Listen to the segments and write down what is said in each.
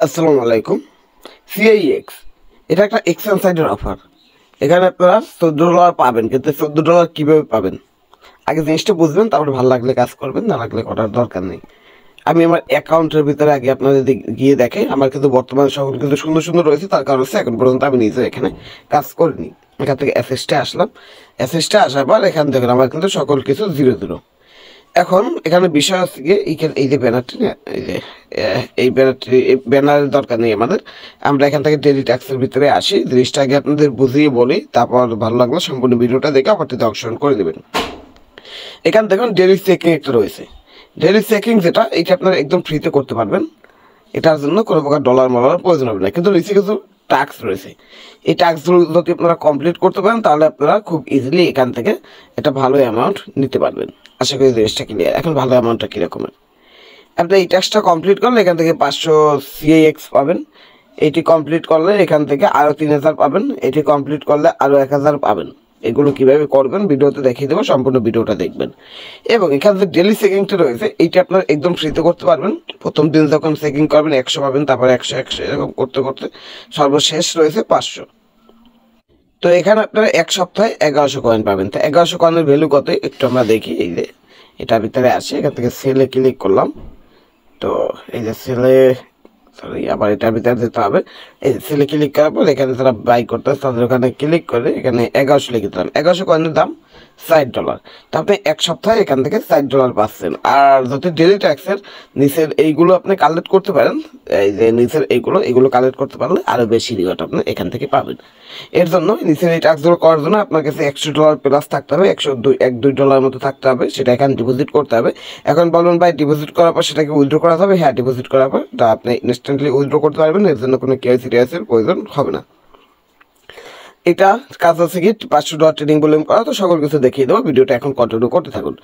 আসসালামু আলাইকুম। সিআইএক্স এটা একটা এক্সচেঞ্জ সাইটের অফার। এখানে আপনারা $14 পাবেন, কিন্তু $14 কীভাবে পাবেন আগে জিনিসটা বুঝবেন, তারপরে ভালো লাগলে কাজ করবেন, না লাগলে করার দরকার নেই। আমি আমার অ্যাকাউন্টের ভিতরে আগে আপনাদের গিয়ে দেখে আমার কিন্তু বর্তমান সকল কিন্তু সুন্দর সুন্দর রয়েছে। তার কারণ হচ্ছে এখন পর্যন্ত আমি নিজে এখানে কাজ করিনি। এখান থেকে এসএসটে আসলাম, এসএসটে আসার পর এখান থেকে আমার কিন্তু সকল কিছু 0 এখন এখানে বিষয় হচ্ছে গিয়ে এই যে ব্যানারটি না, এই ব্যানারের দরকার নেই আমাদের। আমরা এখান থেকে ডেলি ট্যাক্সের ভিতরে আসি, জিনিসটা আগে আপনাদের বুঝিয়ে বলি, তারপর ভালো লাগলো সম্পূর্ণ ভিডিওটা দেখে অপরটিতে অংশগ্রহণ করে দেবেন। এখান থেকে ডেলি চেকিং একটা রয়েছে। ডেলি চেকিং যেটা, এইটা আপনারা একদম ফ্রিতে করতে পারবেন। এটার জন্য কোনো প্রকার ডলার প্রয়োজন হবে না, কিন্তু নিচে কিছু টাস্ক রয়েছে। এই টাস্কগুলো যদি আপনারা কমপ্লিট করতে পারেন তাহলে আপনারা খুব ইজিলি এখান থেকে একটা ভালো অ্যামাউন্ট নিতে পারবেন। আশা করি জিনিসটা ক্লিয়ার। এখন ভালো অ্যামাউন্টটা কীরকমের, আপনি এই টাস্কটা কমপ্লিট করলে এখান থেকে 500 সিআইএক্স পাবেন। এটি কমপ্লিট করলে এখান থেকে আরও 3000 পাবেন। এটি কমপ্লিট করলে আরও 1000 পাবেন। এগুলো কীভাবে করবেন ভিডিওতে দেখিয়ে দেবো, সম্পূর্ণ ভিডিওটা দেখবেন। এবং এখান থেকে ডেলি চেকিংটা রয়েছে, এইটা আপনার একদম ফ্রিতে করতে পারবেন। প্রথম দিন যখন চেকিং করবেন 100 পাবেন, তারপর 100 এরকম করতে করতে সর্বশেষ রয়েছে 500। তো এখানে আপনারা এক সপ্তাহে 1100 কয়েন পাবেন। তো 1100 কয়েনের ভ্যালু কত একটু আমরা দেখি। এই যে এটার ভিতরে আসে, এখান থেকে সেলে ক্লিক করলাম। তো এই যে সেলে, সরি আবার এটার ভিতরে যেতে হবে। এই যে সেলে ক্লিক করার পর এখানে যারা বাই করতে তাদের ওখানে ক্লিক করে এখানে 1100 লিখে দিলাম। 1100 কয়েনের দাম $60। তো আপনি এক সপ্তাহে এখান থেকে $60 পাচ্ছেন। আর যদি ডেলি ট্যাক্সের নিচের এইগুলো আপনি কালেক্ট করতে পারেন, এই যে নিচের এইগুলো কালেক্ট করতে পারলে আরও বেশি রিওয়ার্ড আপনি এখান থেকে পাবেন। এর জন্য নিচের এই ট্যাক্সগুলো করার জন্য আপনার কাছে $100 প্লাস থাকতে হবে, $1-2 মতো থাকতে হবে। সেটা এখানে ডিপোজিট করতে হবে। এখন বলুন ভাই ডিপোজিট করার পর সেটাকে উইথড্র করা হবে? হ্যাঁ, ডিপোজিট করার পর তা আপনি ইনস্ট্যান্টলি উইথড্র করতে পারবেন। এর জন্য কোনো কেওয়াইসির প্রয়োজন হবে না। এটা কাজ আছে কি $500 ট্রেডিং ভলিউম করা। তো সকল কিছু দেখিয়ে দেবো, ভিডিওটা এখন কন্টিনিউ করতে থাকুন।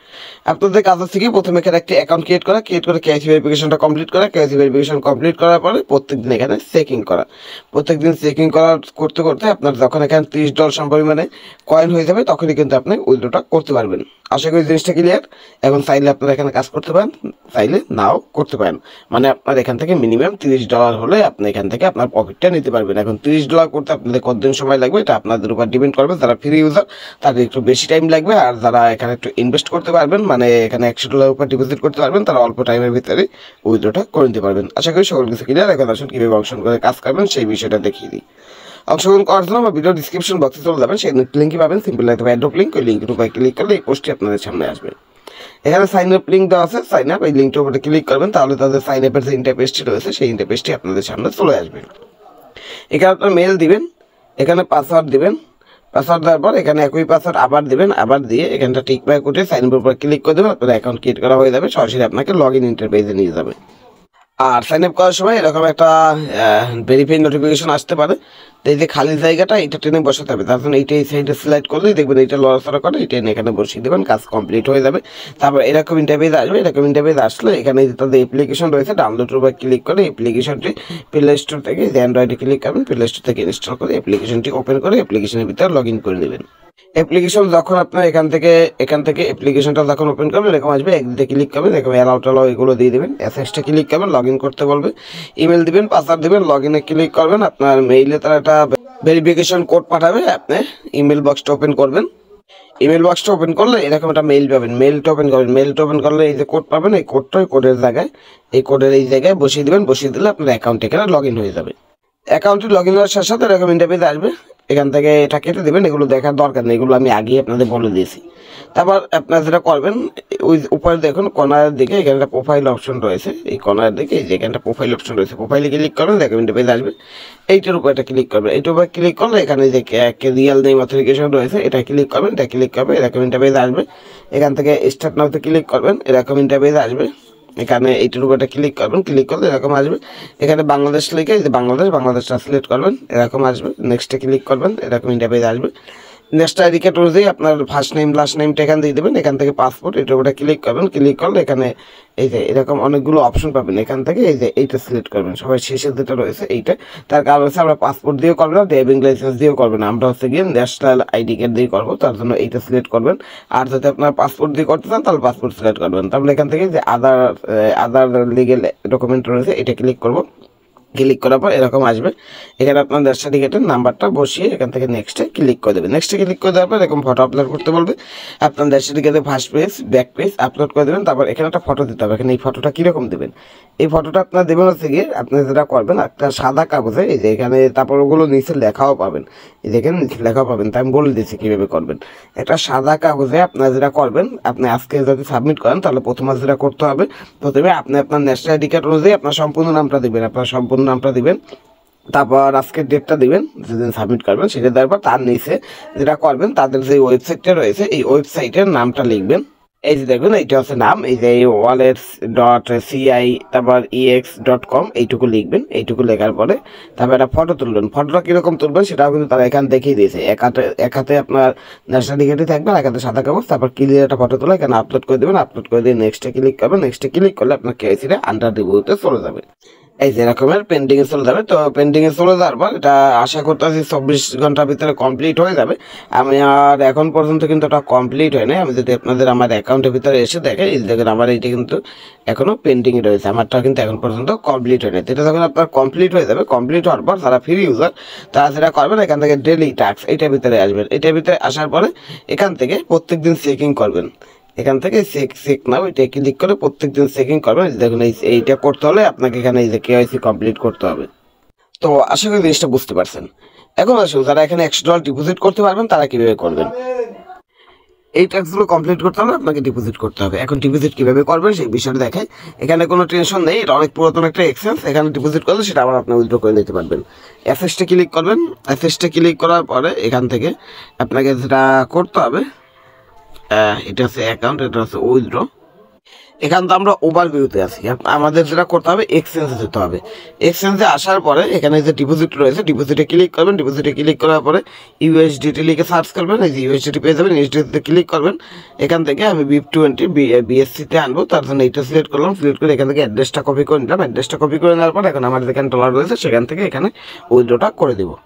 আপনাদের কাজ আছে কি প্রথমে এখানে একটি অ্যাকাউন্ট ক্রিয়েট করে কেওয়াইসি ভেরিফিকেশনটা কমপ্লিট করা। কেওয়াইসি ভেরিফিকেশন কমপ্লিট করার পরে প্রত্যেকদিন এখানে চেকিং করা। প্রত্যেকদিন চেকিং করতে করতে আপনার যখন এখানে $30 সমপরিমাণে কয়েন হয়ে যাবে তখনই কিন্তু আপনি উইথড্রটা করতে পারবেন। আশা করি জিনিসটা ক্লিয়ার। এখন চাইলে আপনারা এখানে কাজ করতে পারেন, চাইলে নাও করতে পারেন। মানে আপনার এখান থেকে মিনিমাম $30 হলে আপনি এখান থেকে আপনার প্রফিটটা নিতে পারবেন। এখন $30 করতে আপনাদের কতদিন সময় লাগবে এটা আপনাদের উপর ডিপেন্ড করবে। যারা ফ্রি ইউজার তাদের একটু বেশি টাইম লাগবে, আর যারা এখানে একটু ইনভেস্ট করতে পারবেন, মানে এখানে $100 উপর ডিপোজিট করতে পারবেন, তারা অল্প টাইমের ভিতরে উইথড্রটা করে নিতে পারবেন। আশা করি সকল কিছু ক্লিয়ার। এখন আসুন কীভাবে অংশগ্রহণ করে কাজ করবেন সেই বিষয়টা দেখিয়ে দিই। অংশগ্রহণ করার জন্য আমার ভিডিও ডিসক্রিপশন বক্সে চলে যাবেন, সেই লিঙ্কই পাবেন। সিম্পল একটা অ্যাড্রপ লিঙ্ক, ওই লিঙ্কের উপরে ক্লিক করলে এই পোস্টটি আপনাদের সামনে আসবে। এখানে সাইন আপ লিঙ্ক দেওয়া আছে, সাইন আপ এই লিঙ্কটার উপরে ক্লিক করবেন, তাহলে তাদের সাইন আপের যে ইন্টারফেসটি রয়েছে সেই ইন্টারফেসটি আপনাদের সামনে চলে আসবে। এখানে আপনার মেল দিবেন, এখানে পাসওয়ার্ড দিবেন। পাসওয়ার্ড দেওয়ার পর এখানে একই পাসওয়ার্ড আবার দিবেন, আবার দিয়ে এখানটা টিক মার্ক উঠে সাইন আপের উপর ক্লিক করে দেবেন। আপনার অ্যাকাউন্ট ক্রিয়েট করা হয়ে যাবে, সরাসরি আপনাকে লগ ইন ইন্টারফেসে নিয়ে যাবে। আর সাইন আপ করার সময় এরকম একটা ভেরিফাই নোটিফিকেশন আসতে পারে। তো এই যে খালি জায়গাটা এটা টেনে বসাতে হবে, তার জন্য এইটা এই সাইডে সিলেক্ট করলেই দেখবেন এইটা লড়াচড়া করে, এটা এখানে বসিয়ে দেবেন, কাজ কমপ্লিট হয়ে যাবে। তারপর এরকম ইন্টারফেস আসবে। এরকম ইন্টারফেস আসলে এখানে তাদের অ্যাপ্লিকেশন রয়েছে, ডাউনলোডের উপর ক্লিক করে অ্যাপ্লিকেশনটি প্লে স্টোর থেকে, যে অ্যান্ড্রয়েডে ক্লিক করবেন, প্লে স্টোর থেকে ইনস্টল করে অ্যাপ্লিকেশনটি ওপেন করে অ্যাপ্লিকেশনের ভিতরে লগ ইন করে নেবেন। অ্যাপ্লিকেশন যখন আপনার এখান থেকে অ্যাপ্লিকেশনটা যখন ওপেন করবেন এরকম আসবে, একদিকে ক্লিক করবেন, এরকম অ্যালাউ এগুলো দিয়ে দেবেন। এসএসটা ক্লিক করবেন, লগ ইন করতে বলবে, ইমেল দিবেন, পাসওয়ার্ড দিবেন, লগ ইনে ক্লিক করবেন। আপনার মেইলে তারা একটা ভেরিফিকেশন কোড পাঠাবে, আপনি ইমেল বক্সটা ওপেন করবেন। ইমেল বক্সটা ওপেন করলে এরকম একটা মেইল পাবেন, মেইলটা ওপেন করবেন। মেইলটা ওপেন করলে এই যে কোড পাবেন, এই কোডের জায়গায় এই জায়গায় বসিয়ে দেবেন। বসিয়ে দিলে আপনার অ্যাকাউন্ট এখানে লগ ইন হয়ে যাবে। অ্যাকাউন্টে লগ ইন হওয়ার সাথে সাথে এরকম ইন্টারফেস আসবে। এখান থেকে এটা কেটে দেবেন, এগুলো দেখার দরকার নেই, এগুলো আমি আগেই আপনাদের বলে দিয়েছি। তারপর আপনারা যেটা করবেন, ওই উপরে দেখুন কর্নারের দিকে এখানে একটা প্রোফাইল অপশন রয়েছে। এই কর্নারের দিকে এই যে এখানটা প্রোফাইল অপশন রয়েছে, প্রোফাইলে ক্লিক করবেন, দেখবেন ইন্টারফেস আসবে। এইটার উপর একটা ক্লিক করবেন, এইটার উপর ক্লিক করলে এখানে যে রিয়াল নেম অথেন্টিকেশন রয়েছে এটা ক্লিক করবেন, এটা ক্লিক করবে, এরকম ইন্টারফেস আসবে। এখান থেকে স্টার্ট নাওতে ক্লিক করবেন, এরকম ইন্টারফেস আসবে। এখানে এইটার উপর একটা ক্লিক করবেন, ক্লিক করলে এরকম আসবে। এখানে বাংলাদেশ লিখে এই যে বাংলাদেশটা সিলেক্ট করবেন, এরকম আসবে। নেক্সটে ক্লিক করবেন, এরকম ইন্টারফেস আসবে। নেক্সট আইডি কার্ড অনুযায়ী আপনার ফার্স্ট নেম লাস্ট নেমটা এখান দিয়ে দেবেন। এখান থেকে পাসপোর্ট এটার উপরে ক্লিক করবেন, ক্লিক করলে এখানে এই যে এরকম অনেকগুলো অপশন পাবেন। এখান থেকে এই যে এইটা সিলেক্ট করবেন, সবাই শেষে যেটা রয়েছে এইটা। তার কারণ হচ্ছে আমরা পাসপোর্ট দিয়েও করবো না, ড্রাইভিং লাইসেন্স দিয়েও করবেন না, আমরা হচ্ছে গিয়ে ন্যাশনাল আইডি কার্ড দিয়ে করবো, তার জন্য এইটা সিলেক্ট করবেন। আর যদি আপনার পাসপোর্ট দিয়ে করতে চান তাহলে পাসপোর্ট সিলেক্ট করবেন। তারপরে এখান থেকে যে আদার লিগেল ডকুমেন্ট রয়েছে এটা ক্লিক করবো। ক্লিক করার পর এরকম আসবে। এখানে আপনার ডেথ সার্টিফিকেটের নাম্বারটা বসিয়ে এখান থেকে নেক্সটে ক্লিক করে দেবেন। নেক্সটে ক্লিক করে দেওয়ার পর এরকম ফটো আপলোড করতে বলবে। আপনার ডেথ সার্টিফিকেটের first page back page upload করে দেবেন। তারপর এখানে একটা ফটো দিতে হবে। এখানে এই ফটোটা কীরকম দেবেন, এই ফটোটা আপনার দেবেন হচ্ছে গিয়ে আপনি যেটা করবেন একটা সাদা কাগজে, এই যে এখানে তারপর ওগুলো নিচে লেখাও পাবেন, এই দেখেন নিচে লেখাও পাবেন, তাই আমি বলে দিচ্ছি কীভাবে করবেন। একটা সাদা কাগজে আপনার যেটা করবেন, আপনি আজকে যদি সাবমিট করেন তাহলে প্রথমে যেটা করতে হবে, প্রথমে আপনি আপনার ন্যাশনাল আইডি কার্ড অনুযায়ী আপনার সম্পূর্ণ নামটা দিবেন, তারপর আজকের ডেটটা দিবেন যেদিন সাবমিট করবেন, সেটা দেওয়ার পর তার নিচে যেটা করবেন তাদের যে ওয়েবসাইটটা রয়েছে এই ওয়েবসাইটের নামটা লিখবেন। এই যে দেখুন এইটা হচ্ছে নাম, এই যে wallets.ci তারপর ex.com এইটুকু লিখবেন। এইটুকু লেখার পরে তারপর একটা ফটো তুলবেন। ফটোটা কীরকম তুলবেন সেটাও কিন্তু তারা এখানে দেখিয়ে দিয়েছে। এক হাতে আপনার ন্যাশনাল আইডি থাকবে, এক হাতে সাদা কাগজ, তারপর ক্লিয়ার একটা ফটো তুলে এখানে আপলোড করে দেবেন। আপলোড করে দিয়ে নেক্সটে ক্লিক করবেন। নেক্সটে ক্লিক করলে আপনার কেওয়াইসিটা আন্ডার রিভিউতে চলে যাবে। এই যে এরকমের পেন্ডিংয়ে চলে যাবে। তো পেন্ডিংয়ে চলে যাওয়ার পর এটা আশা করতেছি 24 ঘন্টার ভিতরে কমপ্লিট হয়ে যাবে। আমি আর এখন পর্যন্ত কিন্তু এটা কমপ্লিট হয় নাই। আমি যদি আপনাদের আমার অ্যাকাউন্টের ভিতরে এসে দেখে, এই দেখেন আমার এইটা কিন্তু এখনও পেন্ডিংয়ে রয়েছে, আমারটা কিন্তু এখন পর্যন্ত কমপ্লিট হয় নাই। তো এটা যখন আপনার কমপ্লিট হয়ে যাবে, কমপ্লিট হওয়ার পর যারা ফ্রি ইউজার তারা সেটা করবেন, এখান থেকে ডেলি টাস্ক এইটার ভিতরে আসবেন। এটার ভিতরে আসার পরে এখান থেকে প্রত্যেকদিন চেকিং করবেন। এখান থেকে চেক নাও এটা ক্লিক করে প্রত্যেকদিন চেকিং করবেন। দেখুন এইটা করতে হলে আপনাকে এখানে এই যে কেওয়াইসি কমপ্লিট করতে হবে। তো আশা করি জিনিসটা বুঝতে পারছেন। এখন আসুন যারা এখানে $100 ডিপোজিট করতে পারবেন তারা কীভাবে করবেন। এই ট্যাক্সগুলো কমপ্লিট করতে হলে আপনাকে ডিপোজিট করতে হবে। এখন ডিপোজিট কীভাবে করবেন সেই বিষয়টা দেখায়। এখানে কোনো টেনশন নেই, এটা অনেক পুরাতন একটা এক্সচেঞ্জ। এখানে ডিপোজিট করলে সেটা আবার আপনি উইথড্র করে নিতে পারবেন। অ্যাসেসটে ক্লিক করবেন। অ্যাসেসটে ক্লিক করার পরে এখান থেকে আপনাকে যেটা করতে হবে, এটা হচ্ছে অ্যাকাউন্ট, এটা হচ্ছে উইথড্র। এখান তো আমরা ওভারভিউতে আছি, আমাদের যেটা করতে হবে এক্সচেঞ্জে যেতে হবে। এক্সচেঞ্জে আসার পরে এখানে যে ডিপোজিট রয়েছে ডিপোজিটে ক্লিক করবেন। ডিপোজিটে ক্লিক করার পরে ইউএসডিটি লিখে সার্চ করবেন। এই যে ইউএসডিটি পেয়ে যাবেন, ইউএসডিটিতে ক্লিক করবেন। এখান থেকে আমি BIP20 বিএসসিতে আনবো, তার জন্য এইটা সিলেক্ট করলাম। সিলেক্ট করে এখান থেকে অ্যাড্রেসটা কপি করে নিলাম। অ্যাড্রেসটা কপি করে নেওয়ার পর এখন আমার যেখানে ডলার রয়েছে সেখান থেকে এখানে উইথড্রটা করে দেবো।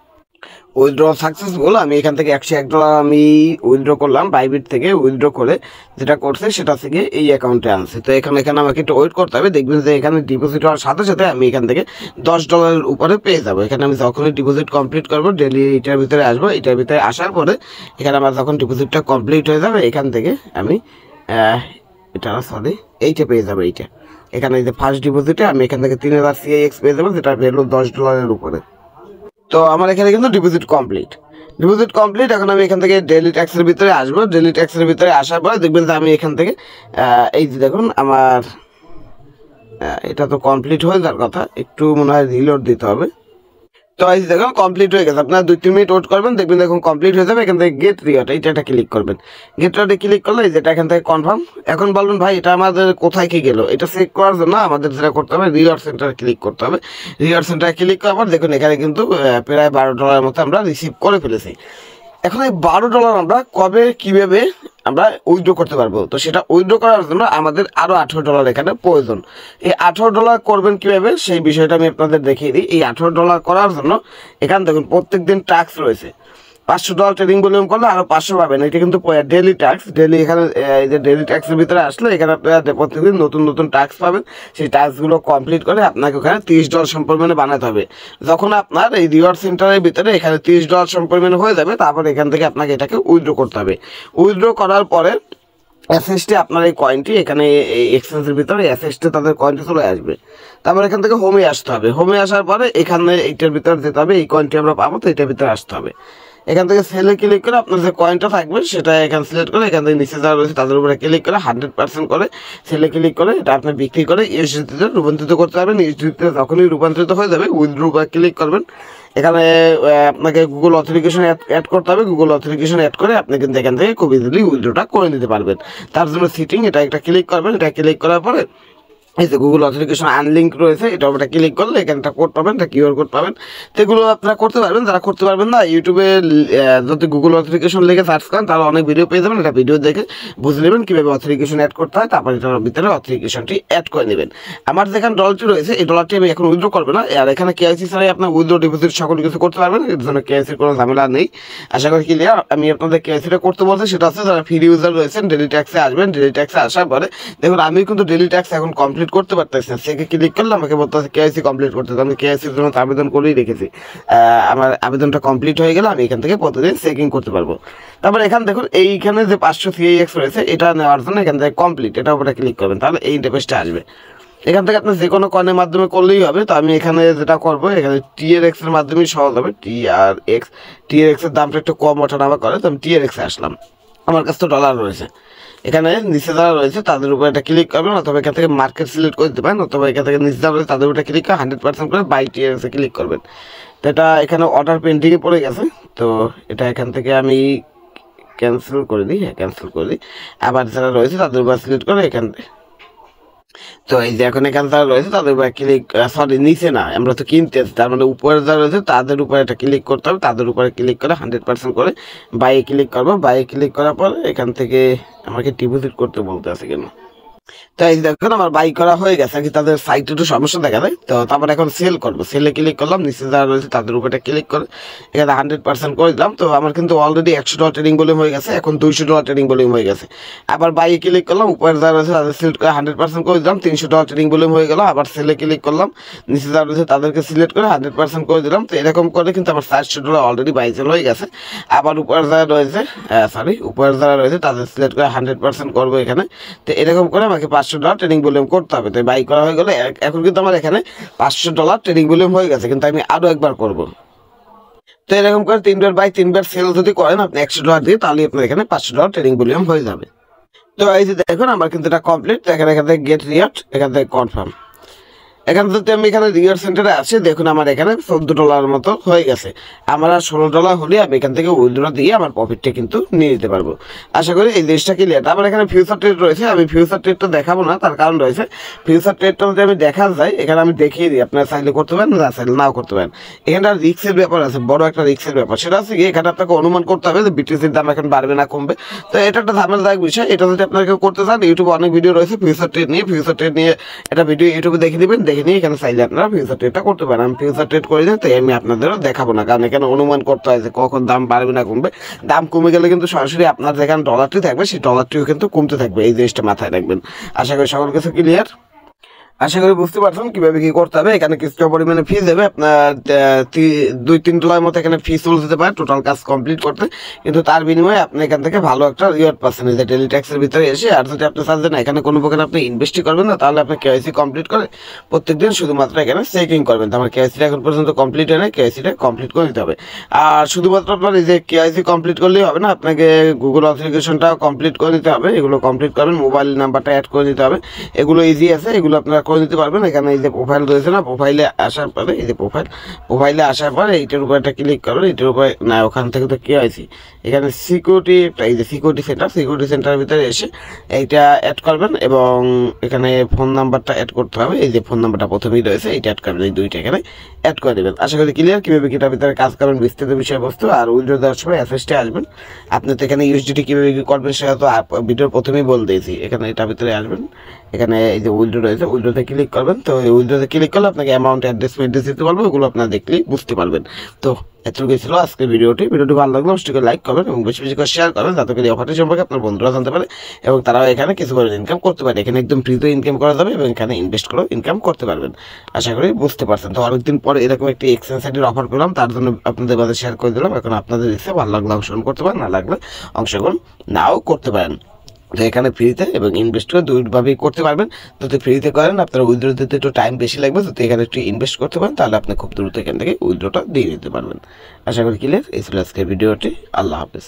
Withdraw successful. আমি এখান থেকে $101 আমি উইথড্র করলাম বাইবিট থেকে। উইথড্র করে যেটা করছে সেটা থেকে এই অ্যাকাউন্টে আনছে। তো এখানে আমাকে একটু ওয়েট করতে হবে। দেখবেন যে এখানে ডিপোজিট হওয়ার সাথে সাথে আমি এখান থেকে $10 উপরে পেয়ে যাবো। এখানে আমি যখনই ডিপোজিট কমপ্লিট করবো ডেলি এটার ভিতরে আসবো। এটার ভিতরে আসার পরে এখানে আমার যখন ডিপোজিটটা কমপ্লিট হয়ে যাবে এখান থেকে আমি এইটা পেয়ে যাবো। এইটা এখানে যে ফার্স্ট ডিপোজিটে আমি এখান থেকে 3000 CIX পেয়ে যাবো, যেটা ভ্যালু $10 উপরে। তো আমার এখানে কিন্তু ডিপোজিট কমপ্লিট। এখন আমি এখান থেকে ডেইলি ট্যাক্সের ভিতরে আসবো। ডেইলি ট্যাক্সের ভিতরে আসার পরে দেখবেন যে আমি এখান থেকে এই যে দেখুন আমার এটা তো কমপ্লিট হয়ে যাওয়ার কথা, একটু মনে হয় রিলোড দিতে হবে। তো এই দেখুন কমপ্লিট হয়ে গেছে। আপনার 2-3 মিনিট ওয়েট করবেন, দেখবেন দেখুন কমপ্লিট হয়ে যাবে। এখান থেকে গেট রিওয়ার্ড এইটা ক্লিক করবেন। গেট রিওয়ার্ডে ক্লিক করলে যেটা এখান থেকে কনফার্ম। এখন বলবেন ভাই এটা আমাদের কোথায় কি গেল, এটা চেক করার জন্য আমাদের যেটা করতে হবে রিওয়ার্ড সেন্টারে ক্লিক করতে হবে। রিওয়ার্ড সেন্টারে ক্লিক করার পর দেখুন এখানে কিন্তু প্রায় $12 মতো আমরা রিসিভ করে ফেলেছি। এখন এই $12 আমরা কবে কিভাবে আমরা উইথড্র করতে পারবো, তো সেটা উইথড্র করার জন্য আমাদের আরও $18 এখানে প্রয়োজন। এই $18 করবেন কিভাবে সেই বিষয়টা আমি আপনাদের দেখিয়ে দিই। এই $18 করার জন্য এখান দেখুন প্রত্যেক দিন টাস্ক রয়েছে। $500 ট্রেডিং ভলিউম করলে আরও 500 পাবেন। এটা কিন্তু ডেলি টাস্ক। ডেলি এখানে এই যে ডেলি টাস্কের ভিতরে আসলে এখানে আপনারা প্রত্যেকদিন নতুন টাস্ক পাবেন। সেই টাস্কগুলো কমপ্লিট করে আপনাকে ওখানে $30 সম্পরিমাণে বানাতে হবে। যখন আপনার এই রিওয়ার্ড সেন্টারের ভিতরে এখানে $30 সম্পরিমাণে হয়ে যাবে তারপর এখান থেকে আপনাকে এটাকে উইথড্র করতে হবে। উইথড্র করার পরে অ্যাসেসটে আপনার এই কয়েনটি এখানে এই এক্সচেঞ্জের ভিতরে অ্যাসেসটে তাদের কয়েনটি চলে আসবে। তারপর এখান থেকে হোমে আসতে হবে। হোমে আসার পরে এখানে এইটার ভিতরে যেতে হবে, এই কয়েনটি আমরা পাবো, তো এটার ভিতরে আসতে হবে। এখান থেকে সেলে ক্লিক করে আপনার যে কয়েনটা থাকবে সেটা এখানে সিলেক্ট করে এখান থেকে নিচে যারা রয়েছে তাদের উপরে ক্লিক করে 100% করে সেলে ক্লিক করে এটা আপনি বিক্রি করে ইউএসডিতে রূপান্তরিত করতে পারবেন। ইউএসডিতে যখনই রূপান্তরিত হয়ে যাবে উইথড্র ক্লিক করবেন। এখানে আপনাকে গুগল অথেন্টিকেশন অ্যাড করতে হবে। গুগল অথেন্টিকেশন অ্যাড করে আপনি কিন্তু এখান থেকে খুব ইজিলি উইথড্রটা করে নিতে পারবেন। তার জন্য সিটিং এটা একটা ক্লিক করবেন। এটা ক্লিক করার পরে এই যে গুগল অথেন্টিকেশন আনলিঙ্ক রয়েছে, এটা ওটা ক্লিক করলে এখানে একটা কোড পাবেন, একটা কিউআর কোড পাবেন। তো এগুলো আপনারা করতে পারবেন। যারা করতে পারবেন না, ইউটিউবে যদি গুগল অথেন্টিকেশন লিখে সার্চ করেন তাহলে অনেক ভিডিও পেয়ে যাবেন। এটা ভিডিও দেখে বুঝে নেবেন কীভাবে অথেন্টিকেশন অ্যাড করতে হয়, তারপর এটার ভিতরে অথেন্টিকেশনটি অ্যাড করে নেবেন। আমার যেখানে ডলারটি রয়েছে এই ডলারটি আমি এখন উইথড্র করবো না। আর এখানে কেওয়াইসি ছাড়াই আপনার উইথড্র ডিপোজিট সকল কিছু করতে পারবেন। এর জন্য কেওয়াইসির কোনো ঝামেলা নেই। আশা করি ক্লিয়ার। আমি আপনাদের কেওয়াইসিটা করতে বলছি সেটা হচ্ছে যারা ফ্রি ইউজার রয়েছেন ডেলি ট্যাক্সে আসবেন। ডেলি ট্যাক্সে আসার পরে দেখুন আমি কিন্তু ডেলি ট্যাক্স এখন কমপ্লিট কমপ্লিট করতে পারতেছি না, চেকে ক্লিক করলে আমাকে বলতেছে কেওয়াইসি কমপ্লিট করতে। আমি কেওয়াইসির জন্য আবেদন করেই রেখেছি, আমার আবেদনটা কমপ্লিট হয়ে গেলে আমি এখান থেকে প্রতিদিন চেকিং করতে পারবো। তারপর এখানে দেখুন এইখানে যে 500 CIX রয়েছে এটা নেওয়ার জন্য এখান থেকে কমপ্লিট এটার উপরে ক্লিক করবেন, তাহলে এই ইন্টারফেসটা আসবে। এখান থেকে আপনি যে কোনো কয়েনের মাধ্যমে করলেই হবে। তো আমি এখানে যেটা করবো, এখানে TRX এর মাধ্যমেই সহজ হবে। TRX এর দামটা একটু কম ওঠানামা করে, তো আমি TRX এ আসলাম। আমার কাছে তো ডলার রয়েছে, এখানে নিচে যারা রয়েছে তাদের উপর এটা ক্লিক করবেন, অথবা এখান থেকে মার্কেট সিলেক্ট করে দিতে পারেন, অথবা এখান থেকে নিচে যারা রয়েছে তাদের উপরে ক্লিক করে 100% করে বাই TRX এ ক্লিক করবেন। তো এটা এখানে অর্ডার পেন্ডিংয়ে পড়ে গেছে, তো এটা এখান থেকে আমি ক্যান্সেল করে দিই। হ্যাঁ, ক্যান্সেল করে দিই। আবার যারা রয়েছে তাদের উপর সিলেক্ট করে এখান থেকে, তো এই যে এখন এখানে যারা রয়েছে তাদের উপরে ক্লিক, সরি নিচে না, আমরা তো কিনতে আছি, তার মানে উপরে যারা রয়েছে তাদের উপরে এটা ক্লিক করতে হবে। তাদের উপরে ক্লিক করে 100% করে বাইয়ে ক্লিক করবো। বাইয়ে ক্লিক করার পর এখান থেকে আমাকে ডিপোজিট করতে বলতে আছে কেন। তো এই দেখুন আমার বাই করা হয়ে গেছে, আর কি তাদের সাইটে একটু সমস্যা দেখা দেয়। তো তারপর এখন সেল করবো, সেলে ক্লিক করলাম, নিচে যারা রয়েছে তাদের উপরে ক্লিক করে এখানে 100% করে দিলাম। তো আমার কিন্তু অলরেডি $100 ট্রেডিং ভলিউম হয়ে গেছে, এখন $200 ট্রেডিং ভলিউম হয়ে গেছে। আবার বাইয়ে ক্লিক করলাম, উপরে যারা রয়েছে তাদের সিলেক্ট করে 100% করে দিলাম, $300 ট্রেডিং ভলিউম হয়ে গেল। আবার সেলে ক্লিক করলাম, নিচে যারা রয়েছে তাদেরকে সিলেক্ট করে 100% করে দিলাম। তো এরকম করে কিন্তু আমার $400 অলরেডি বাই সেল হয়ে গেছে। আবার উপরে যারা রয়েছে উপরে যারা রয়েছে তাদের সিলেক্ট করে 100% করবো এখানে। তো এরকম করে আমাকে $500 ট্রেডিং ভলিউম করতে হবে। তো বাই করা হয়ে গেলে এখন কিন্তু আমার এখানে $500 ট্রেডিং ভলিউম হয়ে গেছে, কিন্তু আমি আরো একবার করব। তো এরকম করে 3বার বাই 3বার সেল যদি করেন আপনি $100 দিয়ে, তাহলে আপনার এখানে $500 ট্রেডিং ভলিউম হয়ে যাবে। তো এই যে দেখুন আমার কিন্তু এটা কমপ্লিট। এখান থেকে গেট রিওয়ার্ড, এখান থেকে কনফার্ম। এখান থেকে আমি এখানে রিওয়ার্ড সেন্টারে আছি, দেখুন আমার এখানে $14 মতো হয়ে গেছে। আমার আর $16 হলে আমি এখান থেকে উইথড্র দিয়ে আমার প্রফিটটা কিন্তু নিয়ে নিতে পারবো। আশা করি এই জিনিসটা ক্লিয়ার। আমার এখানে ফিউচার ট্রেড রয়েছে, আমি ফিউচার ট্রেডটা দেখাবো না, তার কারণ রয়েছে ফিউচার ট্রেডটা যদি আমি দেখা যায় এখানে আমি দেখিয়ে দিই, আপনারা চাইলে করতে পারেন, না চাইলে নাও করতে পারেন। এখানে রিস্কের ব্যাপার আছে, বড় একটা রিস্কের ব্যাপার। সেটা আছে কি, এখানে আপনাকে অনুমান করতে হবে যে BTCর দাম এখন বাড়বে না কমবে। তো এটা একটা ঝামেলাদায়ক বিষয়। এটা যদি আপনারা কেউ করতে চান, ইউটিউবে অনেক ভিডিও রয়েছে ফিউচার ট্রেড নিয়ে এটা ভিডিও ইউটিউবে দেখে দিবেন, দেখে নিয়ে এখানে চাইলে আপনারা ফিউচার ট্রেডটা করতে পারেন। আমি ফিউচার ট্রেড করে দিই, তাই আমি আপনাদেরও দেখাবো না, কারণ এখানে অনুমান করতে হয় যে কখন দাম বাড়বে না কমবে। দাম কমে গেলে কিন্তু সরাসরি আপনার যেখানে ডলারটি থাকবে সেই ডলারটিও কিন্তু কমতে থাকবে, এই জিনিসটা মাথায় রাখবেন। আশা করি সকল কিছু ক্লিয়ার, আশা করি বুঝতে পারছেন কিভাবে কি করতে হবে। এখানে কিছুটা পরিমাণে ফি দেবে আপনার $2-3 মতো এখানে ফি চলে যেতে পারে টোটাল কাজ কমপ্লিট করতে, কিন্তু তার বিনিময়ে আপনি এখান থেকে ভালো একটা রিওয়ার্ড পাচ্ছেন এই যে ডেলি ট্যাক্সের ভিতরে এসে। আর যদি আপনি চান না এখানে কোনো প্রকার আপনি ইনভেস্টই করবেন না, তাহলে আপনি কেওয়াইসি কমপ্লিট করে প্রত্যেকদিন শুধুমাত্র এখানে চেকিং করবেন। তো আমার কেওয়াইসিটা এখন পর্যন্ত কমপ্লিট হয় না, কেওয়াইসিটা কমপ্লিট করে দিতে হবে। আর শুধুমাত্র আপনার এই যে কেওয়াইসি কমপ্লিট করলেই হবে না, আপনাকে গুগল অথেন্টিকেশনটাও কমপ্লিট করে দিতে হবে। এগুলো কমপ্লিট করবেন, মোবাইল নাম্বারটা অ্যাড করে দিতে হবে, এগুলো ইজি আছে, এগুলো আপনারা করে দিতে পারবেন। এখানে এই যে প্রোফাইল রয়েছে না, প্রোফাইলে আসার পরে এই যে প্রোফাইলে আসার পরে এইটার উপর একটা ক্লিক করবেন। এইটার উপরে না, ওখান থেকে তো কেওয়াইসি, এখানে সিকিউরিটি, এই যে সিকিউরিটি সেন্টারের ভিতরে এসে এইটা অ্যাড করবেন, এবং এখানে ফোন নাম্বারটা অ্যাড করতে হবে। এই যে ফোন নাম্বারটা প্রথমেই রয়েছে এইটা অ্যাড করবেন, এই দুইটা এখানে অ্যাড করে দেবেন। আশা করি ক্লিয়ার কিভাবে কিটার ভিতরে কাজ করবেন, বিস্তারিত বিষয়বস্তু। আর উইথড্র দেওয়ার সময় এসএসটি আসবেন, আপনি তো এখানে ইউএসডিটি কিভাবে কি করবেন সেটা তো ভিডিওর প্রথমেই বলে দিয়েছি। এখানে এটার ভিতরে আসবেন, এখানে এই যে উইথড্র রয়েছে, উইথড্রতে ক্লিক করবেন। তো এই উইথড্রতে ক্লিক করলে আপনাকে অ্যামাউন্ট অ্যাড্রেস দিতে পারবো, ওগুলো আপনারা দেখলেই বুঝতে পারবেন। তো এতটুকুই ছিল আজকের ভিডিওটি ভালো লাগলে অবশ্যই লাইক করবেন এবং বেশি বেশি করে শেয়ার করবেন, যাতে করে এই অফারটি সম্পর্কে আপনার বন্ধুরা জানতে পারে এবং তারাও এখানে কিছু করে ইনকাম করতে পারে। এখানে একদম ফ্রিতে ইনকাম করা যাবে এবং এখানে ইনভেস্ট করেও ইনকাম করতে পারবেন। আশা করি বুঝতে পারছেন। তো অনেকদিন পরে এরকম একটি এক্সচেঞ্জ সাইটের অফার পেলাম, তার জন্য আপনাদের মাঝে শেয়ার করে দিলাম। এখন আপনাদের ইচ্ছে, ভালো লাগলে অংশগ্রহণ করতে পারেন, না লাগলে অংশগ্রহণ নাও করতে পারেন। তো এখানে ফ্রিতে এবং ইনভেস্ট করে দুইভাবেই করতে পারবেন। যদি ফ্রিতে করেন আপনার উইথড্র দিতে একটু টাইম বেশি লাগবে, যদি এখানে একটু ইনভেস্ট করতে পারেন তাহলে আপনি খুব দ্রুত এখান থেকে উইথড্রটা দিয়ে নিতে পারবেন। আশা করি ক্লিয়ার। এই ছিল আজকের ভিডিওটি। আল্লাহ হাফেজ।